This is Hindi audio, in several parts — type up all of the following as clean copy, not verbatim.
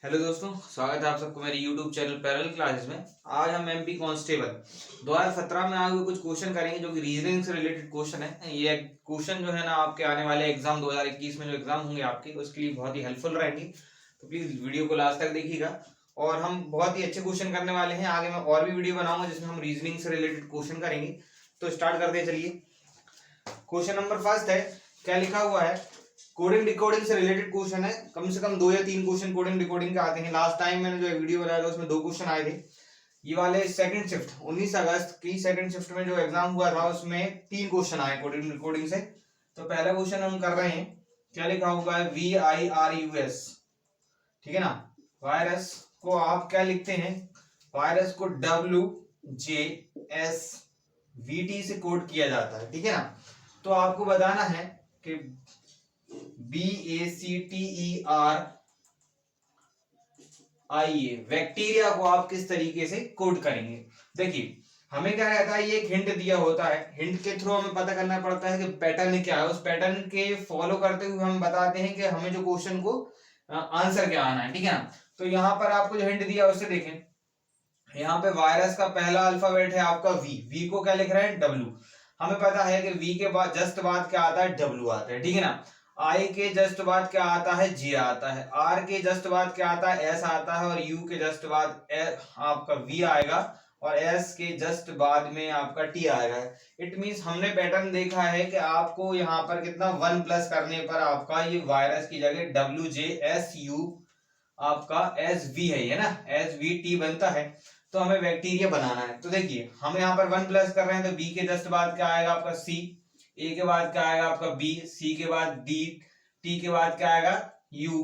हेलो दोस्तों, स्वागत है आप सबको मेरे YouTube चैनल पैरेलल क्लासेस में। आज हम एमपी कांस्टेबल 2017 में आगे कुछ क्वेश्चन करेंगे जो कि रीजनिंग से रिलेटेड क्वेश्चन है। ये क्वेश्चन जो है ना आपके आने वाले एग्जाम 2021 में जो एग्जाम होंगे आपके उसके लिए बहुत ही हेल्पफुल रहेंगे। तो प्लीज वीडियो को लास्ट तक देखिएगा और हम बहुत ही अच्छे क्वेश्चन करने वाले हैं। आगे मैं और भी वीडियो बनाऊंगा जिसमें हम रीजनिंग से रिलेटेड क्वेश्चन करेंगे। तो स्टार्ट करते हैं, चलिए। क्वेश्चन नंबर फर्स्ट है, क्या लिखा हुआ है। कोडिंग डिकोडिंग से रिलेटेड क्वेश्चन है। कम से कम 2 या 3 क्वेश्चन कोडिंग डिकोडिंग के आते हैं। लास्ट टाइम मैंने जो वीडियो बनाया था उसमें 2 क्वेश्चन आए थे। ये वाले सेकंड शिफ्ट 19 अगस्त की सेकंड शिफ्ट में जो एग्जाम हुआ था उसमें 3 क्वेश्चन आए कोडिंग डिकोडिंग से। तो पहला क्वेश्चन हम कर रहे हैं। क्या लिखा हुआ है, VIRUS, ठीक है ना। वायरस को आप क्या लिखते हैं, वायरस को WJSVT से कोड किया जाता है, ठीक है ना। तो आपको बताना है कि BACTERIA बैक्टीरिया को आप किस तरीके से कोड करेंगे। देखिए, हमें क्या रहता है, ये एक हिंट दिया होता है। हिंट के थ्रू हमें पता करना पड़ता है कि पैटर्न क्या है। उस पैटर्न के फॉलो करते हुए हम बताते हैं कि हमें जो क्वेश्चन को आंसर क्या आना है, ठीक है ना। तो यहाँ पर आपको जो हिंट दिया उससे देखें। यहाँ पे वायरस का पहला अल्फाबेट है आपका वी को क्या लिख रहे हैं, W। हमें पता है कि वी के बाद जस्ट बाद क्या आता है, W आता है, ठीक है ना। आई के जस्ट बाद क्या आता है, J आता है। आर के जस्ट बाद क्या आता है, S आता है। और यू के जस्ट बाद आपका V आएगा और S के जस्ट बाद में आपका T आएगा। इट मींस हमने पैटर्न देखा है कि आपको यहाँ पर कितना 1 प्लस करने पर आपका ये वायरस की जगह WJSU आपका SV है ना, SVT बनता है। तो हमें बैक्टीरिया बनाना है। तो देखिए, हम यहाँ पर 1 प्लस कर रहे हैं तो B के जस्ट बाद क्या आएगा आपका C, A के बाद क्या आएगा आपका B, C के बाद D, T के बाद क्या आएगा U,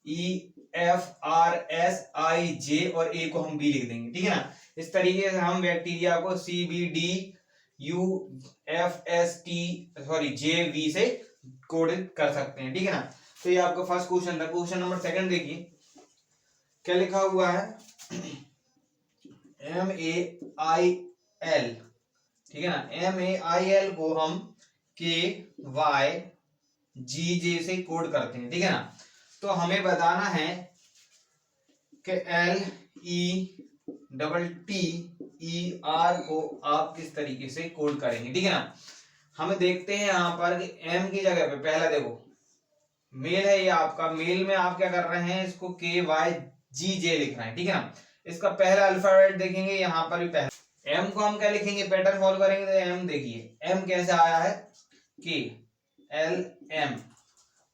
E F R S I J और A को हम B लिख देंगे, ठीक है ना। इस तरीके से हम बैक्टीरिया को CBD U F S T J V से कोडित कर सकते हैं, ठीक है ना। तो ये आपका फर्स्ट क्वेश्चन था। क्वेश्चन नंबर सेकंड देखिए, क्या लिखा हुआ है, MAIL, ठीक है ना। MAIL को हम KYGJ से कोड करते हैं, ठीक है ना। तो हमें बताना है कि LETTER को आप किस तरीके से कोड करेंगे, ठीक है ना। हमें देखते हैं यहाँ पर कि M की जगह पे पहला देखो मेल है, ये आपका मेल में आप क्या कर रहे हैं, इसको KYGJ लिख रहे हैं, ठीक है ना। इसका पहला अल्फाबेट देखेंगे, यहाँ पर भी पहला एम को हम क्या लिखेंगे, पैटर्न फॉलो करेंगे। तो एम देखिए, एम कैसे आया है, KLM।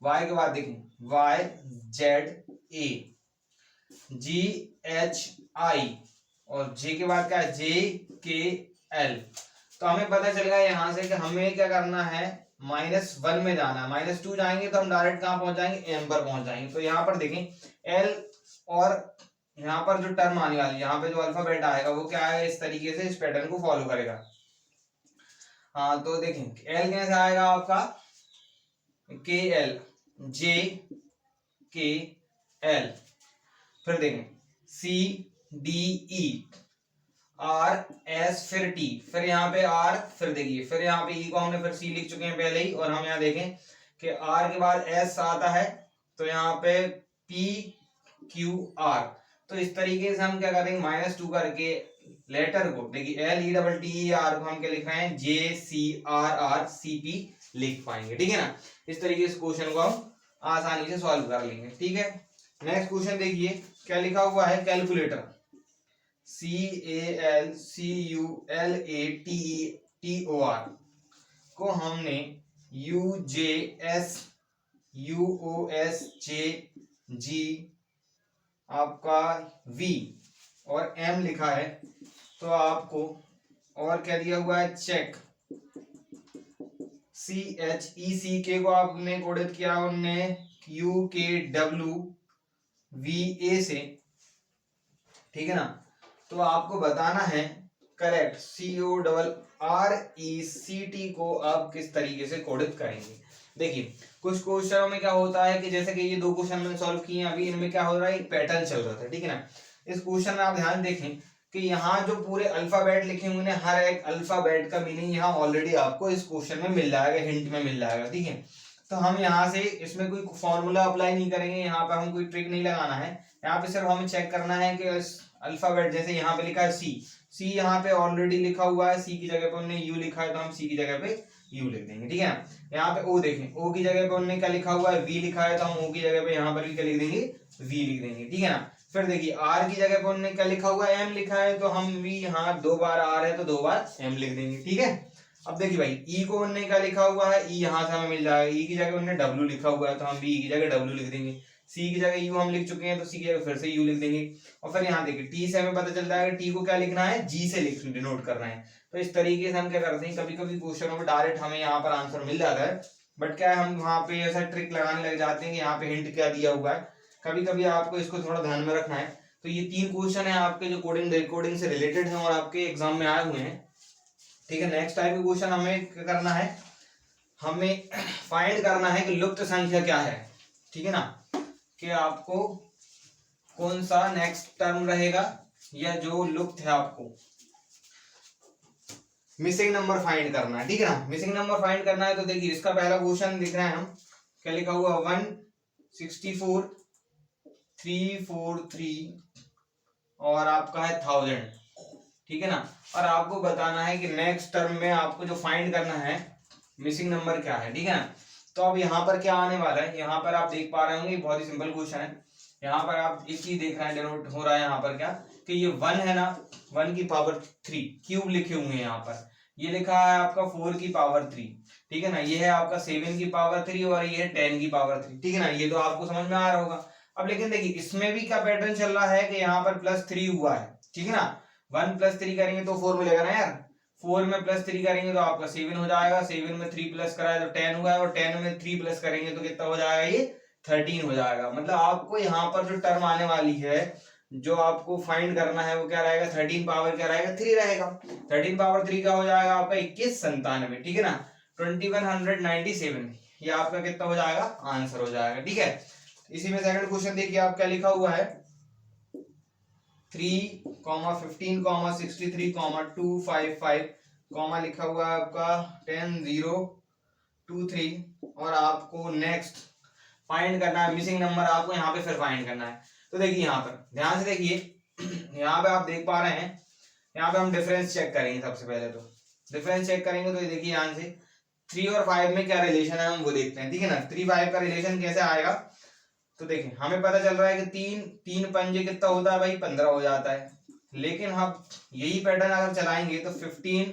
वाई के बाद देखें YZA, GHI और जे के बाद क्या है, JKL। तो हमें पता चल गया यहाँ से कि हमें क्या करना है, -1 में जाना है। -2 जाएंगे तो हम डायरेक्ट कहाँ पहुंच जाएंगे, एम पर पहुंच जाएंगे। तो यहाँ पर देखें एल और यहाँ पर जो टर्म आने वाली, यहाँ पे जो अल्फाबेट आएगा वो क्या आएगा, इस तरीके से इस पैटर्न को फॉलो करेगा। हाँ, तो देखें एल कैसे आएगा आपका, KL JKL। फिर देखें CDE RS फिर T, फिर यहाँ पे R, फिर देखिए फिर यहाँ पे E को हमने फिर C लिख चुके हैं पहले ही। और हम यहाँ देखें कि R के बाद S आता है तो यहाँ पे PQR। तो इस तरीके से हम क्या करेंगे, -2 करके लेटर को देखिए LETTER को हम क्या लिख रहे हैं, JCRRCP लिख पाएंगे, ठीक है ना। इस तरीके से क्वेश्चन को हम आसानी से सॉल्व कर लेंगे, ठीक है। नेक्स्ट क्वेश्चन देखिए, क्या लिखा हुआ है, कैलकुलेटर CALCULATER को हमने UJSUOSJG आपका V और M लिखा है। तो आपको और क्या दिया हुआ है, चेक CHECK को आपने कोडित किया उनने UKWVA से, ठीक है ना। तो आपको बताना है करेक्ट CORRECT को आप किस तरीके से कोडित करेंगे। देखिए, कुछ क्वेश्चनों में क्या होता है कि जैसे कि ये 2 क्वेश्चन मैंने सॉल्व किए हैं अभी, इनमें क्या हो रहा है, एक पैटर्न चल रहा था, ठीक है ना। इस क्वेश्चन में आप ध्यान देखें कि यहाँ जो पूरे अल्फाबेट लिखे हुए हैं, हर एक अल्फाबेट का मीनिंग यहाँ ऑलरेडी आपको इस क्वेश्चन में मिल जाएगा, हिंट में मिल जाएगा, ठीक है। तो हम यहाँ से इसमें कोई फॉर्मूला अप्लाई नहीं करेंगे, यहाँ पर हम कोई ट्रिक नहीं लगाना है। यहाँ पे सिर्फ हमें चेक करना है कि अल्फाबेट, जैसे यहाँ पे लिखा है सी, सी यहाँ पे ऑलरेडी लिखा हुआ है, सी की जगह पे हमने यू लिखा है तो हम सी की जगह पे यू लिख देंगे, ठीक है ना। यहाँ पे ओ देखें, ओ की जगह पे हमने क्या लिखा हुआ है, वी लिखा है तो हम ओ की जगह पे यहाँ पर भी क्या लिख देंगे, वी लिख देंगे, ठीक है ना। फिर देखिए आर की जगह पे हमने क्या लिखा हुआ है, एम लिखा है तो हम भी यहाँ 2 बार आर है तो 2 बार एम लिख देंगे, ठीक है। अब देखिए भाई ई को हमने क्या लिखा हुआ है, ई यहाँ से हमें मिल जाएगा, ई की जगह हमने डब्ल्यू लिखा हुआ है तो हम भी ई की जगह डब्ल्यू लिख देंगे। सी की जगह यू हम लिख चुके हैं तो सी की जगह फिर से यू लिख देंगे। और फिर यहाँ देखिए टी से हमें पता चल जाएगा टी को क्या लिखना है, जी से लिख डिनोट करना है। तो इस तरीके से हम क्या करते हैं, कभी कभी क्वेश्चनों में डायरेक्ट हमें यहाँ पर आंसर मिल जाता है, बट क्या है हम वहाँ पे ऐसा ट्रिक लगाने लग जाते हैं कि यहाँ पे हिंट क्या दिया हुआ है। कभी कभी आपको इसको थोड़ा ध्यान में रखना है। तो ये 3 क्वेश्चन है आपके जो कोडिंग रिकॉर्डिंग से रिलेटेड है और आपके एग्जाम में आए हुए हैं, ठीक है। नेक्स्ट टाइप का क्वेश्चन हमें क्या करना है, हमें फाइंड करना है कि लुप्त संख्या क्या है, ठीक है ना, कि आपको कौन सा नेक्स्ट टर्म रहेगा या जो लुप्त है आपको मिसिंग नंबर फाइंड करना है, ठीक है ना। मिसिंग नंबर फाइंड करना है तो देखिए इसका पहला क्वेश्चन दिख रहा है, हम क्या लिखा हुआ 164 343 और आपका है 1000, ठीक है ना। और आपको बताना है कि नेक्स्ट टर्म में आपको जो फाइंड करना है मिसिंग नंबर क्या है, ठीक है ना। तो अब यहाँ पर क्या आने वाला है, यहाँ पर आप देख पा रहे होंगे बहुत ही सिंपल क्वेश्चन है। यहाँ पर आप एक चीज देख रहे हैं, डिनोट हो रहा है यहाँ पर क्या कि ये 1 है ना, 1 की पावर 3 क्यूब लिखे हुए हैं यहाँ पर, ये लिखा है आपका 4 की पावर 3, ठीक है ना। ये है आपका 7 की पावर 3 और ये है 10 की पावर 3, ठीक है ना। ये तो आपको समझ में आ रहा होगा। अब लेकिन देखिए इसमें भी क्या पैटर्न चल रहा है कि यहाँ पर +3 हुआ है, ठीक है ना। 1 + 3 करेंगे तो 4 मिलेगा ना यार, 4 में +3 करेंगे तो आपका 7 हो जाएगा, 7 में 3 प्लस कराए तो 10 हुआ है और 10 में 3 प्लस करेंगे तो कितना हो जाएगा, ये 13 हो जाएगा। मतलब आपको यहाँ पर जो टर्म आने वाली है जो आपको फाइंड करना है वो क्या रहेगा, 13 पावर क्या रहेगा, 3 रहेगा। 13 पावर 3 का हो जाएगा आपका 2197, ठीक है ना, 2197, ये आपका कितना हो जाएगा, आंसर हो जाएगा, ठीक है। इसी में सेकंड क्वेश्चन देखिए आप क्या लिखा हुआ है, 3, 15, 63, 255, कॉमा लिखा हुआ है आपका 10, 0, 2, 3 और आपको नेक्स्ट फाइंड करना है मिसिंग नंबर, आपको यहाँ पे फिर फाइंड करना है। तो देखिए यहाँ पर ध्यान से देखिए, यहाँ पे आप देख पा रहे हैं, यहाँ पे हम डिफरेंस चेक करेंगे। सबसे पहले तो डिफरेंस चेक करेंगे तो ये देखिए यहाँ से 3 और 5 में क्या रिलेशन है हम वो देखते हैं, ठीक है ना। 3, 5 का रिलेशन कैसे आएगा, तो देखिए हमें पता चल रहा है कि 3 पंजे कितना होता है भाई, 15 हो जाता है। लेकिन हम यही पैटर्न अगर चलाएंगे तो 15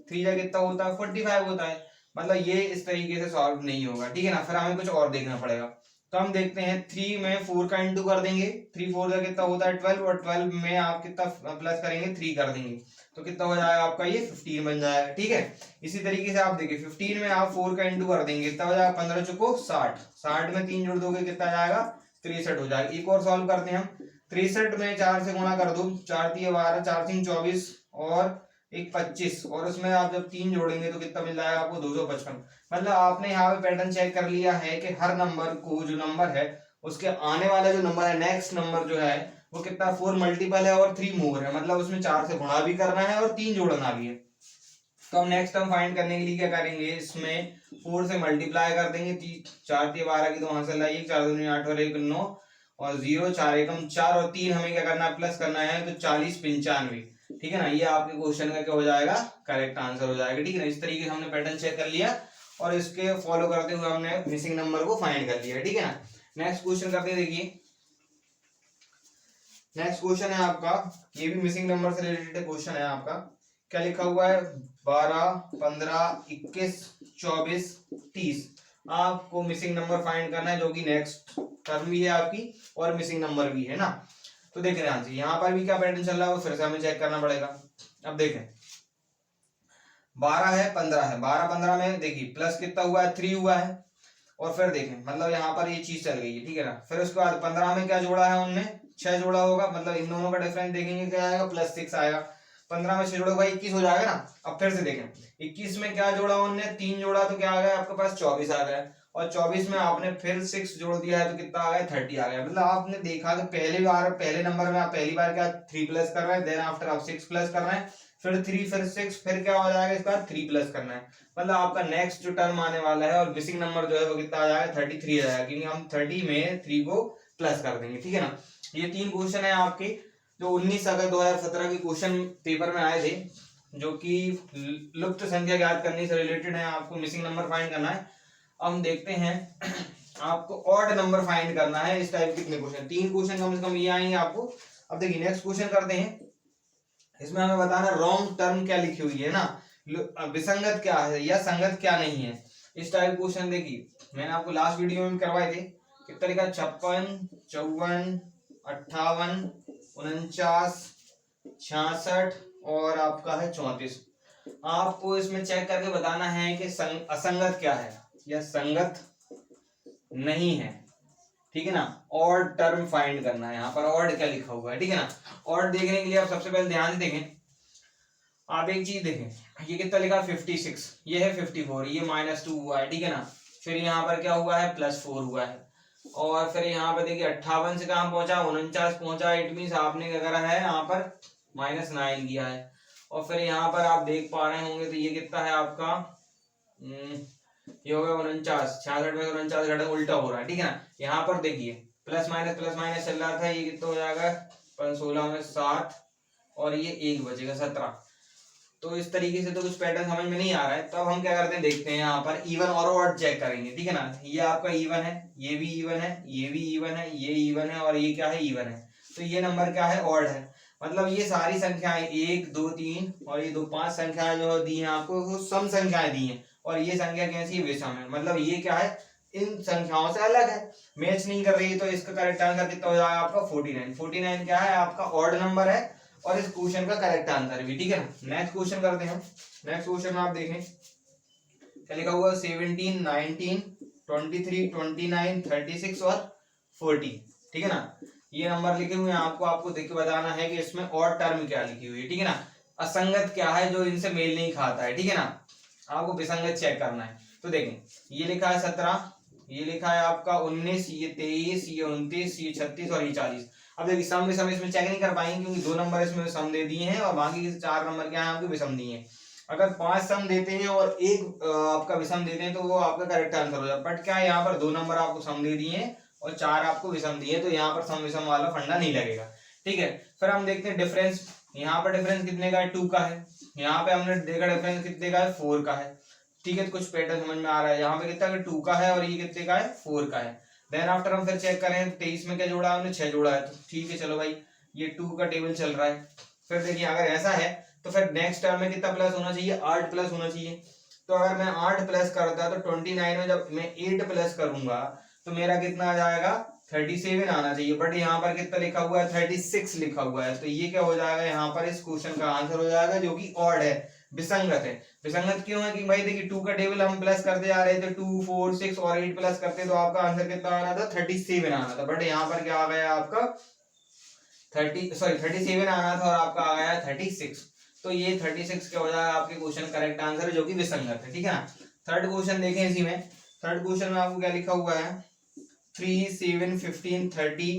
3 जा कितना होता है, 45 होता है। मतलब ये इस तरीके से सॉल्व नहीं होगा, ठीक है ना। फिर हमें कुछ और देखना पड़ेगा। तो हम देखते हैं 3 में 4 का इंटू कर देंगे, 3 4 का कितना होता है 12 और 12 में आप कितना प्लस करेंगे 3 कर देंगे तो कितना हो जाएगा आपका, ये 15 बन जाएगा, ठीक है। इसी तरीके से आप देखिए 15 में आप 4 का इंटू कर देंगे कितना हो जाएगा, 15 चुको 60, 60 में 3 जोड़ दोगे कितना जाएगा, 63 हो जाएगा। एक और सॉल्व करते हैं हम, 63 में 4 से गुणा कर दो, 4 3 12, 4 3 24 और एक 25 और उसमें आप जब 3 जोड़ेंगे तो कितना मिल जाएगा आपको, 255। मतलब आपने यहाँ पे पैटर्न चेक कर लिया है कि हर नंबर को जो नंबर है उसके आने वाला जो नंबर है नेक्स्ट नंबर जो है वो कितना 4 मल्टीपल है और 3 मोर है, मतलब उसमें 4 से गुणा भी करना है और 3 जोड़ना भी है। तो हम नेक्स्ट टर्म फाइंड करने के लिए क्या करेंगे, इसमें 4 से मल्टीप्लाई कर देंगे, 4 3 12 की तो वहां से लाइए, 4 2 8 और 1 9 और 0 4 एकम 4 और 3 हमें क्या करना है, प्लस करना है तो 40 95, ठीक है ना। ये आपके क्वेश्चन का क्या हो जाएगा, करेक्ट आंसर हो जाएगा, ठीक है ना। इस तरीके से हमने पैटर्न चेक कर लिया और इसके फॉलो करते हुए हमने मिसिंग नंबर को फाइंड कर लिया, ठीक है ना। नेक्स्ट क्वेश्चन करते हैं, देखिए नेक्स्ट क्वेश्चन है आपका, ये भी मिसिंग नंबर से रिलेटेड क्वेश्चन है आपका। क्या लिखा हुआ है, 12 15 21 24 30, आपको मिसिंग नंबर फाइंड करना है जो कि नेक्स्ट टर्म भी है आपकी और मिसिंग नंबर भी है ना। तो देख रहे हैं यहाँ पर भी क्या पैटर्न चल रहा है वो फिर से हमें चेक करना पड़ेगा। अब देखें 12 है 15 है, 12 15 में देखिए प्लस कितना हुआ है, 3 हुआ है और फिर देखें मतलब यहाँ पर ये चीज चल गई है, ठीक है ना। फिर उसके बाद 15 में क्या जोड़ा है उनने, 6 जोड़ा होगा, मतलब इन दोनों का डिफरेंस देखेंगे क्या आएगा, +6 आएगा। 15 में 6 जोड़ा भाई 21 हो जाएगा ना। अब फिर से देखें 21 में क्या जोड़ा उनने, 3 जोड़ा तो क्या आ गया आपके पास 24 आ गया और 24 में आपने फिर 6 जोड़ दिया है तो कितना आ गया 30 आ गया। मतलब आपने देखा कि पहले नंबर में आप पहली बार क्या 3 प्लस कर रहे हैं, देन आफ्टर आप 6 प्लस कर रहे हैं, फिर 3 फिर 6 फिर क्या हो जाएगा इसका 3 प्लस करना है। मतलब आपका नेक्स्ट जो टर्म आने वाला है और मिसिंग नंबर जो है वो कितना आ जाएगा 33 आ जाएगा, क्योंकि हम 30 में 3 को प्लस कर देंगे, ठीक है ना। ये 3 क्वेश्चन है आपके जो 19 अगस्त 2017 के क्वेश्चन पेपर में आए थे, जो कि लुप्त संख्या ज्ञात करने से रिलेटेड है। आपको मिसिंग नंबर फाइंड करना है। अब हम देखते हैं आपको ऑड नंबर फाइंड करना है। इस टाइप कितने क्वेश्चन, 3 क्वेश्चन कम से कम ये आएंगे आपको। अब देखिए नेक्स्ट क्वेश्चन करते हैं। इसमें हमें बताना रॉन्ग टर्म क्या लिखी हुई है ना, विसंगत क्या है या संगत क्या नहीं है। इस टाइप क्वेश्चन देखिए मैंने आपको लास्ट वीडियो में करवाए थे। किस तरीका 56, 54, 58, 49, 66 और आपका है 34। आपको इसमें चेक करके बताना है कि असंगत क्या है या संगत नहीं है, ठीक है ना। ऑड टर्म फाइंड करना है। यहाँ पर ऑड क्या लिखा हुआ है, ठीक है ना। ऑड देखने के लिए आप सबसे पहले ध्यान से देखें। आप एक चीज देखें, ये कितना लिखा 56, ये है 54, ये -2 हुआ है, ठीक है ना। फिर यहाँ पर क्या हुआ है +4 हुआ है। और फिर यहाँ पर देखिए 58 से कहाँ पहुंचा 49 पहुंचा। इट मीन आपने क्या करा है यहाँ पर -9 किया है। और फिर यहाँ पर आप देख पा रहे होंगे तो ये कितना है आपका ये हो गया 49, 66 में 49 घटा उल्टा हो रहा है, ठीक है ना। यहाँ पर देखिए प्लस माइनस चल रहा था। ये कितना हो जाएगा 16 में 7 और ये 1 बचेगा 17। तो इस तरीके से तो कुछ पैटर्न समझ में नहीं आ रहा है। तो अब हम क्या करते हैं देखते हैं। यहाँ पर इवन और ऑड चेक करेंगे, ठीक है ना। ये आपका इवन है, ये भी इवन है, ये भी इवन है, ये इवन है और ये क्या है इवन है। तो ये नंबर क्या है ऑड है। मतलब ये सारी संख्याएं 1 2 3 और ये 2 5 संख्याएं जो दी हैं आपको वो सम संख्याएं दी हैं। और ये संख्या कैसी है विषम है। मतलब ये क्या है इन संख्याओं से अलग है, मैच नहीं कर रही। तो इसका करेक्ट आंसर कितना हो जाएगा आपका 49। 49 क्या है आपका ऑड नंबर है और इस क्वेश्चन का करेक्ट आंसर भी, ठीक है ना। नेक्स्ट क्वेश्चन करते हैं। नेक्स्ट क्वेश्चन में आप देखें क्या लिखा हुआ 17 19 23 29 36 और 40, ठीक है ना। ये नंबर लिखे हुए हैं। आपको देख के बताना है कि इसमें और टर्म क्या लिखी हुई है, ठीक है ना। असंगत क्या है जो इनसे मेल नहीं खाता है, ठीक है ना। आपको विसंगत चेक करना है। तो देखें ये लिखा है 17, ये लिखा है आपका 19, ये 23, ये 29, ये 36 और ये 40। अब देखिए सम विषम इसमें चेक नहीं कर पाएंगे क्योंकि 2 नंबर इसमें सम दे दिए हैं और बाकी के 4 नंबर क्या है आपके विषम दिए हैं। अगर 5 सम देते हैं और एक आपका विषम देते हैं तो वो आपका करेक्ट आंसर हो जाए। बट क्या है यहाँ पर 2 नंबर आपको सम दे दिए हैं और 4 आपको विषम दिए, तो यहाँ पर सम विषम वाला फंडा नहीं लगेगा, ठीक है। फिर हम देखते हैं डिफरेंस। यहाँ पर डिफरेंस कितने का है 2 का है। यहाँ पे हमने देखा डिफरेंस कितने का है 4 का है, ठीक है। तो कुछ पैटर्न समझ में आ रहा है। यहाँ पे कितना 2 का है और ये कितने का है 4 का है। देन आफ्टर हम फिर चेक करें 23 में क्या जोड़ा है हमने 6 जोड़ा है। तो ठीक है चलो भाई ये 2 का टेबल चल रहा है। फिर देखिए अगर ऐसा है तो फिर नेक्स्ट टर्म में कितना प्लस होना चाहिए 8 प्लस होना चाहिए। तो अगर मैं 8 प्लस करता तो 29 में जब मैं 8 प्लस करूंगा तो मेरा कितना आ जाएगा 37 आना चाहिए। बट यहाँ पर कितना लिखा हुआ है 36 लिखा हुआ है। तो ये क्या हो जाएगा यहाँ पर इस क्वेश्चन का आंसर हो जाएगा जो कि ऑड है, विसंगत है। विसंगत क्यों है कि भाई देखिए 2 का टेबल हम प्लस करते जा रहे थे 2 4 6 और 8 प्लस करते तो आपका आंसर कितना आना था 37 आना था। बट यहाँ पर क्या आ गया आपका 37 आना था और आपका आ गया 36। तो ये 36 क्या हो जाएगा आपके क्वेश्चन करेक्ट आंसर है जो कि विसंगत है, ठीक है ना। थर्ड क्वेश्चन देखें इसी में। थर्ड क्वेश्चन में आपको क्या लिखा हुआ है 3 7 15 30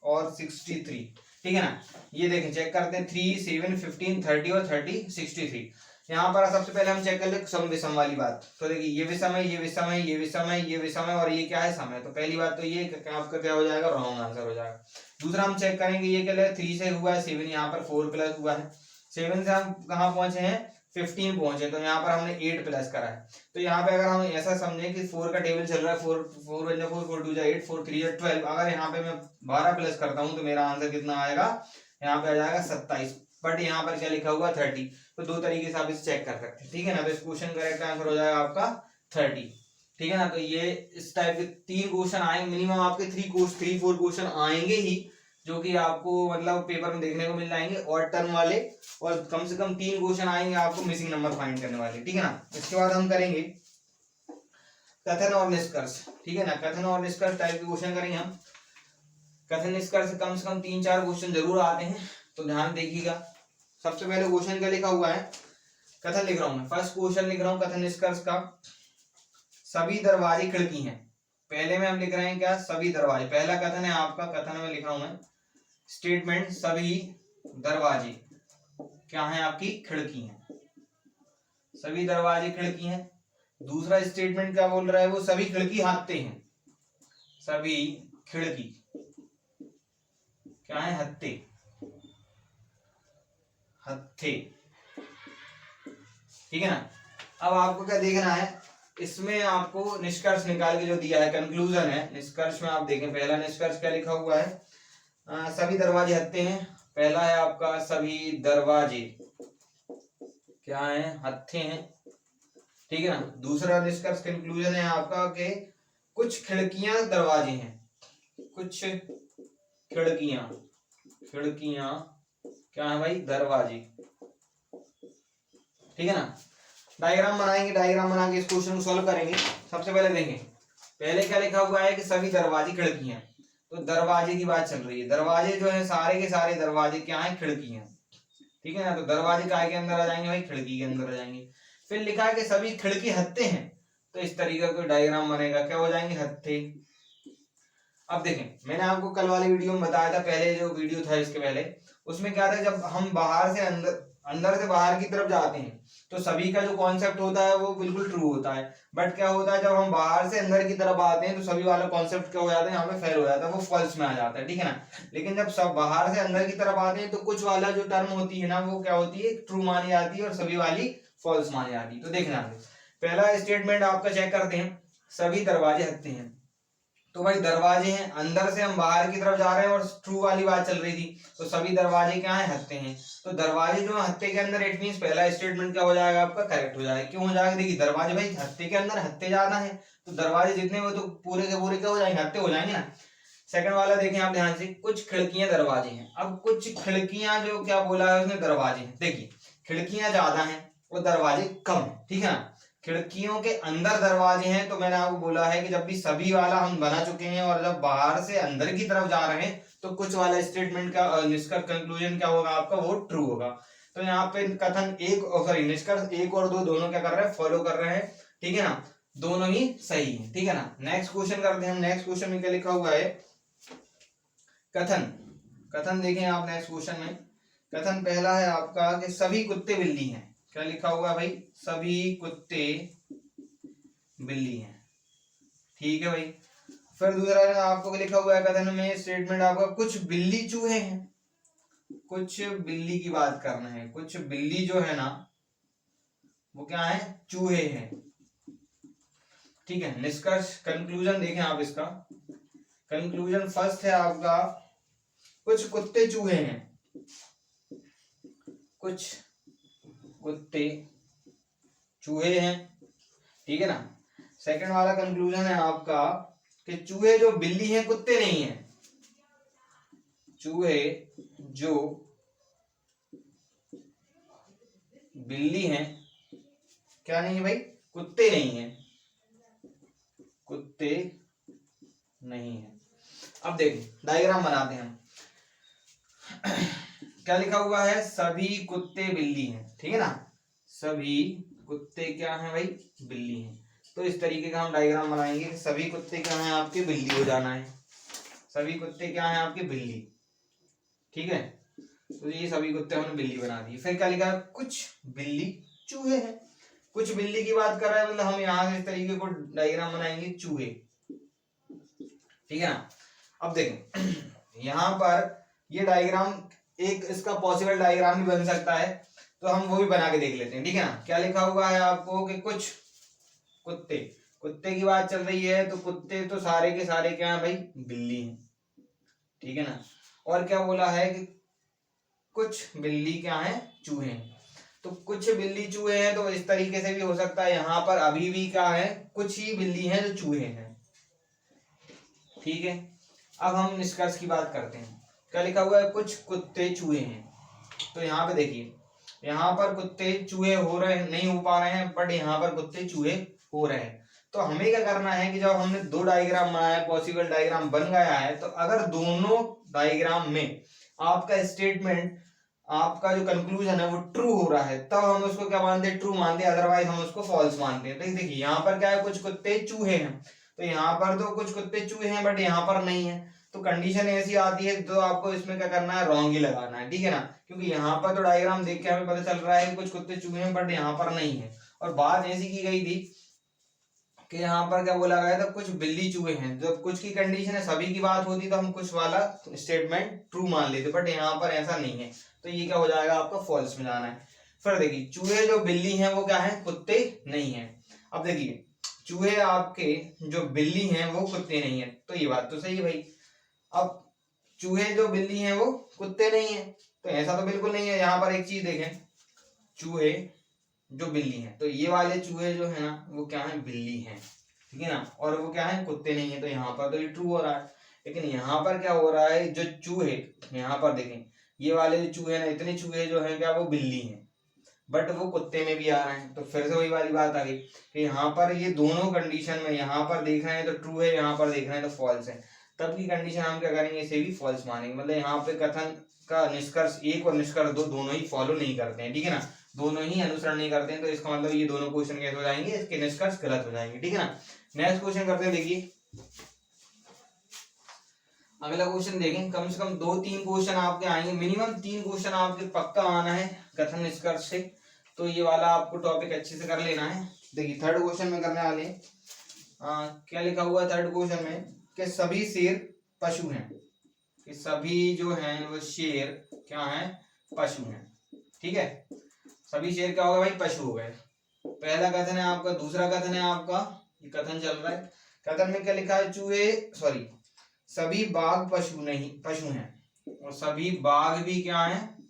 और 63, ठीक है ना। ये देखें चेक करते हैं 3 7 15 30 और 30 63। यहाँ पर सबसे पहले हम चेक कर ले सम विषम वाली बात। तो देखिए ये विषम है, ये विषम है, ये विषम है, ये विषम है और ये क्या है सम है। तो पहली बात तो ये आपका क्या हो जाएगा रॉन्ग आंसर हो जाएगा। दूसरा हम चेक करेंगे ये क्या 3 से हुआ है 7, यहाँ पर 4 प्लस हुआ है। 7 से हम कहाँ पहुंचे हैं 15 पहुंचे, तो यहाँ पर हमने 8 प्लस करा है। तो यहाँ पे अगर हम ऐसा समझे कि 4 का टेबल चल रहा है 4 4 1 4 4 2 8 4 3 12। अगर यहाँ पे मैं 12 प्लस करता हूँ तो मेरा आंसर कितना आएगा यहाँ पे आ जाएगा 27। बट यहाँ पर क्या लिखा हुआ 30। तो दो तरीके से आप इसे चेक कर सकते हैं, ठीक है ना। तो इस क्वेश्चन करेक्ट आंसर हो जाएगा आपका 30, ठीक है ना। तो ये इस टाइप के 3 क्वेश्चन आएंगे मिनिमम आपके 3-4 क्वेश्चन आएंगे ही जो कि आपको मतलब पेपर में देखने को मिल जाएंगे और टर्म वाले। और कम से कम 3 क्वेश्चन आएंगे आपको मिसिंग नंबर फाइंड करने वाले, ठीक है ना। इसके बाद हम करेंगे कथन और निष्कर्ष, ठीक है ना। कथन और निष्कर्ष टाइप के क्वेश्चन करेंगे हम। कथन निष्कर्ष से कम 3-4 क्वेश्चन जरूर आते हैं, तो ध्यान देखिएगा। सबसे पहले क्वेश्चन क्या लिखा हुआ है, कथन लिख रहा हूं मैं, फर्स्ट क्वेश्चन लिख रहा हूं कथन निष्कर्ष का। सभी दरवाजे खिड़की हैं। पहले में हम लिख रहे हैं क्या सभी दरवाजे। पहला कथन है आपका, कथन में लिख रहा हूं मैं स्टेटमेंट सभी दरवाजे क्या है आपकी खिड़की हैं। सभी दरवाजे खिड़की हैं। दूसरा स्टेटमेंट क्या बोल रहा है वो सभी खिड़की हाँकते हैं। सभी खिड़की क्या है, हत्थे, हत्थे, ठीक है ना। अब आपको क्या देखना है, इसमें आपको निष्कर्ष निकाल के जो दिया है, कंक्लूजन है, निष्कर्ष में आप देखें, पहला निष्कर्ष क्या लिखा हुआ है, सभी दरवाजे हत्थे हैं। पहला है आपका सभी दरवाजे क्या है, हत्थे हैं, ठीक है ना। दूसरा निष्कर्ष कंक्लूजन है आपका कि कुछ खिड़कियां दरवाजे हैं, कुछ खिड़कियां, खिड़कियां क्या है भाई, दरवाजे, ठीक है ना। डायग्राम बनाएंगे, डायग्राम बना के इस क्वेश्चन को सॉल्व करेंगे। सबसे पहले देखें, पहले क्या लिखा हुआ है कि सभी दरवाजे खिड़कियां, तो दरवाजे की बात चल रही है, दरवाजे जो है सारे के सारे दरवाजे क्या है, खिड़कियां, ठीक है ना। तो दरवाजे काय के अंदर आ जाएंगे भाई, खिड़की के अंदर आ जाएंगे। फिर लिखा है कि सभी खिड़की हत्थे हैं, तो इस तरीके का डायग्राम बनेगा, क्या हो जाएंगे, हत्थे। अब देखें, मैंने आपको कल वाले वीडियो में बताया था, पहले जो वीडियो था इसके पहले, उसमें क्या था, जब हम बाहर से अंदर, अंदर से बाहर की तरफ जाते हैं तो सभी का जो कॉन्सेप्ट होता है वो बिल्कुल ट्रू होता है। बट क्या होता है, जब हम बाहर से अंदर की तरफ आते हैं तो सभी वाला कॉन्सेप्ट क्या हो जाता है, यहाँ पे फेल हो जाता है, वो फॉल्स में आ जाता है, ठीक है ना। लेकिन जब सब बाहर से अंदर की तरफ आते हैं तो कुछ वाला जो टर्म होती है ना, वो क्या होती है, ट्रू मानी जाती है और सभी वाली फॉल्स मानी जाती है। तो देखना, पहला स्टेटमेंट आपका चेक करते हैं, सभी दरवाजे हत्थे हैं, तो भाई दरवाजे हैं, अंदर से हम बाहर की तरफ जा रहे हैं और ट्रू वाली बात चल रही थी, तो सभी दरवाजे क्या हैं, हत्थे हैं। तो दरवाजे जो हत्थे के अंदर, इट मींस पहला स्टेटमेंट क्या हो जाएगा आपका, करेक्ट हो जाएगा। क्यों हो जाएगा, देखिए दरवाजे भाई हत्थे के अंदर, हत्थे जाना है तो दरवाजे जितने वो तो पूरे के पूरे क्या हो जाएंगे, हत्थे हो जाएंगे ना। सेकंड वाला देखें आप ध्यान से, कुछ खिड़कियां दरवाजे हैं। अब कुछ खिड़कियां जो क्या बोला है उसने, दरवाजे हैं। देखिए खिड़कियां ज्यादा हैं और दरवाजे कम, ठीक है ना। खिड़कियों के अंदर दरवाजे हैं, तो मैंने आपको बोला है कि जब भी सभी वाला हम बना चुके हैं और जब बाहर से अंदर की तरफ जा रहे हैं तो कुछ वाला स्टेटमेंट का निष्कर्ष कंक्लूजन क्या होगा आपका, वो ट्रू होगा। तो यहाँ पे कथन एक, सॉरी निष्कर्ष एक और दो दोनों क्या कर रहे हैं, फॉलो कर रहे हैं, ठीक है ना, दोनों ही सही है, ठीक है ना। नेक्स्ट क्वेश्चन करते हैं हम। नेक्स्ट क्वेश्चन में क्या लिखा हुआ है, कथन, कथन देखें आप नेक्स्ट क्वेश्चन में। कथन पहला है आपका कि सभी कुत्ते बिल्ली हैं, क्या लिखा हुआ है भाई, सभी कुत्ते बिल्ली हैं, ठीक है भाई। फिर दूसरा आपको लिखा हुआ है कथन में स्टेटमेंट आपका, कुछ बिल्ली चूहे हैं, कुछ बिल्ली की बात करना है, कुछ बिल्ली जो है ना वो क्या है, चूहे हैं, ठीक है। निष्कर्ष कंक्लूजन देखें आप इसका, कंक्लूजन फर्स्ट है आपका, कुछ कुत्ते चूहे हैं, कुछ कुत्ते चूहे हैं, ठीक है ना। सेकंड वाला कंक्लूजन है आपका कि चूहे जो बिल्ली हैं कुत्ते नहीं हैं, चूहे जो बिल्ली हैं क्या नहीं है भाई, कुत्ते नहीं हैं, कुत्ते नहीं है। अब देखिए डायग्राम बनाते हैं हम। क्या लिखा हुआ है, सभी कुत्ते बिल्ली हैं, ठीक है ना, सभी कुत्ते क्या हैं भाई, बिल्ली हैं। तो इस तरीके का हम डायग्राम बनाएंगे, सभी कुत्ते क्या हैं आपके, बिल्ली हो जाना है, सभी कुत्ते क्या हैं आपके, बिल्ली, ठीक है। तो ये सभी कुत्ते हमने बिल्ली बना दी। फिर क्या लिखा है, कुछ बिल्ली चूहे हैं, कुछ बिल्ली की बात कर रहा है, मतलब हम यहाँ से इस तरीके को डायग्राम बनाएंगे, चूहे, ठीक है ना। अब देखें यहाँ पर ये डायग्राम एक इसका पॉसिबल डायग्राम भी बन सकता है, तो हम वो भी बना के देख लेते हैं, ठीक है ना। क्या लिखा हुआ है आपको कि कुछ कुत्ते, कुत्ते की बात चल रही है, तो कुत्ते तो सारे के सारे क्या है भाई, बिल्ली हैं, ठीक है ना। और क्या बोला है कि कुछ बिल्ली क्या है, चूहे हैं, तो कुछ बिल्ली चूहे हैं, तो इस तरीके से भी हो सकता है, यहाँ पर अभी भी क्या है, कुछ ही बिल्ली हैं जो चूहे हैं, ठीक है। अब हम निष्कर्ष की बात करते हैं। क्या लिखा हुआ है, कुछ कुत्ते चूहे हैं, तो यहाँ पे देखिए, यहाँ पर कुत्ते चूहे हो रहे हैं, नहीं हो पा रहे हैं, बट यहाँ पर कुत्ते चूहे हो रहे हैं। तो हमें क्या करना है कि जब हमने दो डायग्राम बनाया, पॉसिबल डायग्राम बन गया है, तो अगर दोनों डायग्राम में आपका स्टेटमेंट, आपका जो कंक्लूजन है वो ट्रू हो रहा है, तब हम उसको क्या मानते हैं, ट्रू मानते हैं, अदरवाइज हम उसको फॉल्स मानते हैं। तो देखिए यहाँ पर क्या है, कुछ कुत्ते चूहे हैं, तो यहाँ पर तो कुछ कुत्ते चूहे हैं बट यहाँ पर नहीं है, तो कंडीशन ऐसी आती है, तो आपको इसमें क्या करना है, रॉन्ग ही लगाना है, ठीक है ना। क्योंकि यहाँ पर तो डायग्राम देख के हमें पता चल रहा है कि कुछ कुत्ते चूहे हैं बट यहाँ पर नहीं है। और बात ऐसी की गई थी कि यहाँ पर क्या बोला गया था, कुछ बिल्ली चूहे हैं। जब कुछ की कंडीशन है, सभी की बात होती तो हम कुछ वाला स्टेटमेंट ट्रू मान लेते, बट यहाँ पर ऐसा नहीं है, तो ये क्या हो जाएगा आपका फॉल्स में जाना है। फिर देखिए चूहे जो बिल्ली हैं वो क्या है, कुत्ते नहीं है। अब देखिए चूहे आपके जो बिल्ली हैं वो कुत्ते नहीं है, तो ये बात तो सही है भाई। अब चूहे जो बिल्ली हैं वो कुत्ते नहीं है, तो ऐसा तो बिल्कुल नहीं है। यहाँ पर एक चीज देखें, चूहे जो बिल्ली हैं, तो ये वाले चूहे जो है ना वो क्या है, बिल्ली हैं, ठीक है ना, और वो क्या है, कुत्ते नहीं है, तो यहाँ पर तो ये ट्रू हो रहा है। लेकिन यहाँ पर क्या हो रहा है, जो चूहे यहाँ पर देखें, ये वाले जो चूहे ना, इतने चूहे जो है क्या वो बिल्ली हैं, बट वो कुत्ते में भी आ रहे हैं। तो फिर से वही वाली बात आ गई कि यहाँ पर ये दोनों कंडीशन में, यहाँ पर देख रहे हैं तो ट्रू है, यहाँ पर देख रहे हैं तो फॉल्स है, तब की कंडीशन हम क्या करेंगे, इसे भी फॉल्स मानेंगे। मतलब यहाँ पे कथन का निष्कर्ष एक और निष्कर्ष दो दोनों ही फॉलो नहीं करते हैं, ठीक है ना, दोनों ही अनुसरण नहीं करते हैं, तो इसका मतलब ये दोनों क्वेश्चन कैसे हो जाएंगे, इसके निष्कर्ष गलत हो जाएंगे, ठीक है ना। नेक्स्ट क्वेश्चन करते हैं, देखिए अगला क्वेश्चन देखें। कम से कम 2-3 क्वेश्चन आपके आएंगे, मिनिमम 3 क्वेश्चन आपके पक्का आना है कथन निष्कर्ष से, तो ये वाला आपको टॉपिक अच्छे से कर लेना है। देखिए थर्ड क्वेश्चन में करने वाले क्या लिखा हुआ है थर्ड क्वेश्चन में, कि सभी शेर पशु हैं, कि सभी जो हैं वो शेर क्या हैं, पशु हैं, ठीक है। सभी शेर क्या होगा भाई, पशु हो गए। पहला कथन है आपका। दूसरा कथन है आपका, ये कथन चल रहा है, कथन में क्या लिखा है, सभी बाघ पशु हैं, और सभी बाघ भी क्या हैं,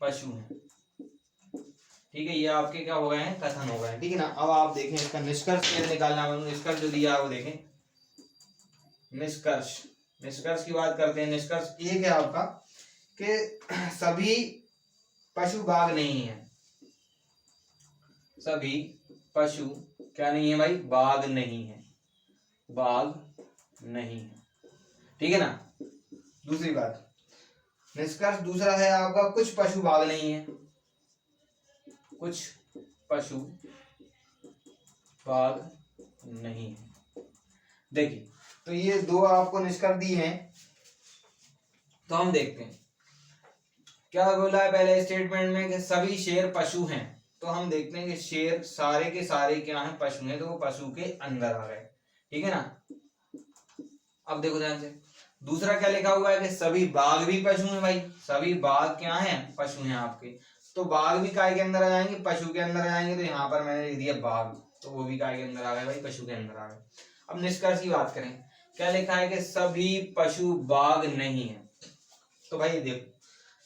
पशु हैं, ठीक है। ये आपके क्या हो गए हैं, कथन हो गए हैं, ठीक है ना। अब आप देखें इसका निष्कर्ष कैसे निकालना है, निष्कर्ष जो दिया है वो देखें। निष्कर्ष की बात करते हैं। निष्कर्ष एक है आपका कि सभी पशु बाघ नहीं है, सभी पशु क्या नहीं है भाई, बाघ नहीं है, बाघ नहीं है, ठीक है ना। दूसरी बात, निष्कर्ष दूसरा है आपका, कुछ पशु बाघ नहीं है, कुछ पशु बाघ नहीं है। देखिए तो ये दो आपको निष्कर्ष दिए हैं, तो हम देखते हैं क्या बोला है पहले स्टेटमेंट में कि सभी शेर पशु हैं, तो हम देखते हैं कि शेर सारे के सारे क्या हैं, पशु हैं, तो वो पशु के अंदर आ गए, ठीक है ना। अब देखो ध्यान से, दूसरा क्या लिखा हुआ है कि सभी बाघ भी पशु हैं। भाई सभी बाघ क्या हैं, पशु हैं आपके, तो बाघ भी काय के अंदर आ जाएंगे, पशु के अंदर आ जाएंगे, तो यहाँ पर मैंने लिख दिया बाघ, तो वो भी काय के अंदर आ गए भाई, पशु के अंदर आ गए। अब निष्कर्ष की बात करें, क्या लिखा है कि सभी पशु बाघ नहीं है, तो भाई देखो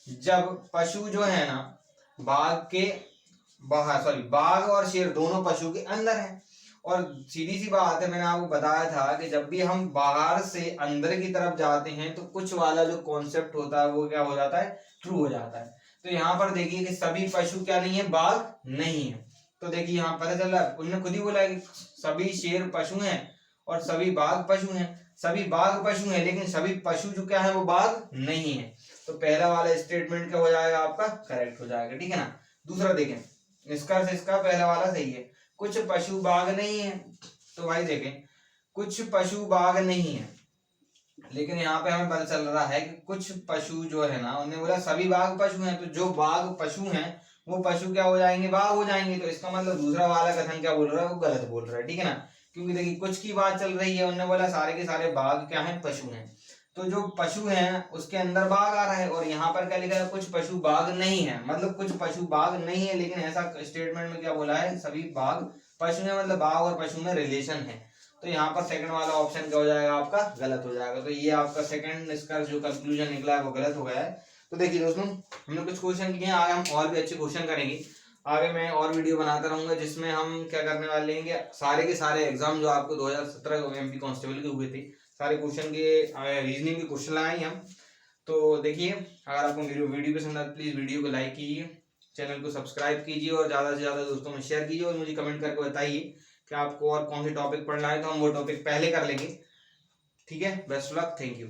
जब पशु जो है ना बाघ और शेर दोनों पशु के अंदर हैं, और सीधी सी बात है, मैंने आपको बताया था कि जब भी हम बाहर से अंदर की तरफ जाते हैं तो कुछ वाला जो कॉन्सेप्ट होता है वो क्या हो जाता है, ट्रू हो जाता है। तो यहाँ पर देखिए कि सभी पशु क्या नहीं है, बाघ नहीं है, तो देखिए यहाँ पता चल रहा है, उन्होंने खुद ही बोला है कि सभी शेर पशु हैं और सभी बाघ पशु हैं, सभी बाघ पशु हैं, लेकिन सभी पशु जो क्या है वो बाघ नहीं है, तो पहला वाला स्टेटमेंट क्या हो जाएगा आपका, करेक्ट हो जाएगा, ठीक है ना। दूसरा देखें, निष्कर्ष इसका पहला वाला सही है, कुछ पशु बाघ नहीं है, तो भाई देखें कुछ पशु बाघ नहीं है, लेकिन यहाँ पे हमें पता चल रहा है कि कुछ पशु जो है ना, उन्होंने बोला सभी बाघ पशु हैं, तो जो बाघ पशु हैं वो पशु क्या हो जाएंगे, बाघ हो जाएंगे, तो इसका मतलब दूसरा वाला कथन क्या बोल रहा है, वो गलत बोल रहा है, ठीक है ना। क्योंकि देखिए कुछ की बात चल रही है, उन्होंने बोला सारे के सारे बाघ क्या है, पशु हैं, तो जो पशु हैं उसके अंदर बाघ आ रहा है, और यहाँ पर क्या लिखा है, कुछ पशु बाघ नहीं है, मतलब कुछ पशु बाघ नहीं है, लेकिन ऐसा स्टेटमेंट में क्या बोला है, सभी बाघ पशु है, मतलब बाघ और पशु में रिलेशन है, तो यहाँ पर सेकंड वाला ऑप्शन क्या हो जाएगा आपका, गलत हो जाएगा। तो ये आपका सेकंड निष्कर्ष जो कंक्लूजन निकला है वो गलत हो गया है। तो देखिए दोस्तों हमने कुछ क्वेश्चन किए हैं, आगे हम और भी अच्छे क्वेश्चन करेंगे, आगे मैं और वीडियो बनाता रहूंगा जिसमें हम क्या करने वाले हैं, सारे के सारे एग्जाम जो आपको 2017 एमपी कांस्टेबल के हुए थे, सारे क्वेश्चन के रीजनिंग के क्वेश्चन लाए हम। तो देखिए अगर आपको मेरी वीडियो पसंद आए प्लीज वीडियो को लाइक कीजिए, चैनल को सब्सक्राइब कीजिए और ज्यादा से ज्यादा दोस्तों में शेयर कीजिए, और मुझे कमेंट करके बताइए कि आपको और कौन से टॉपिक पढ़ना है, तो हम वो टॉपिक पहले कर लेंगे, ठीक है। Best of luck, thank you.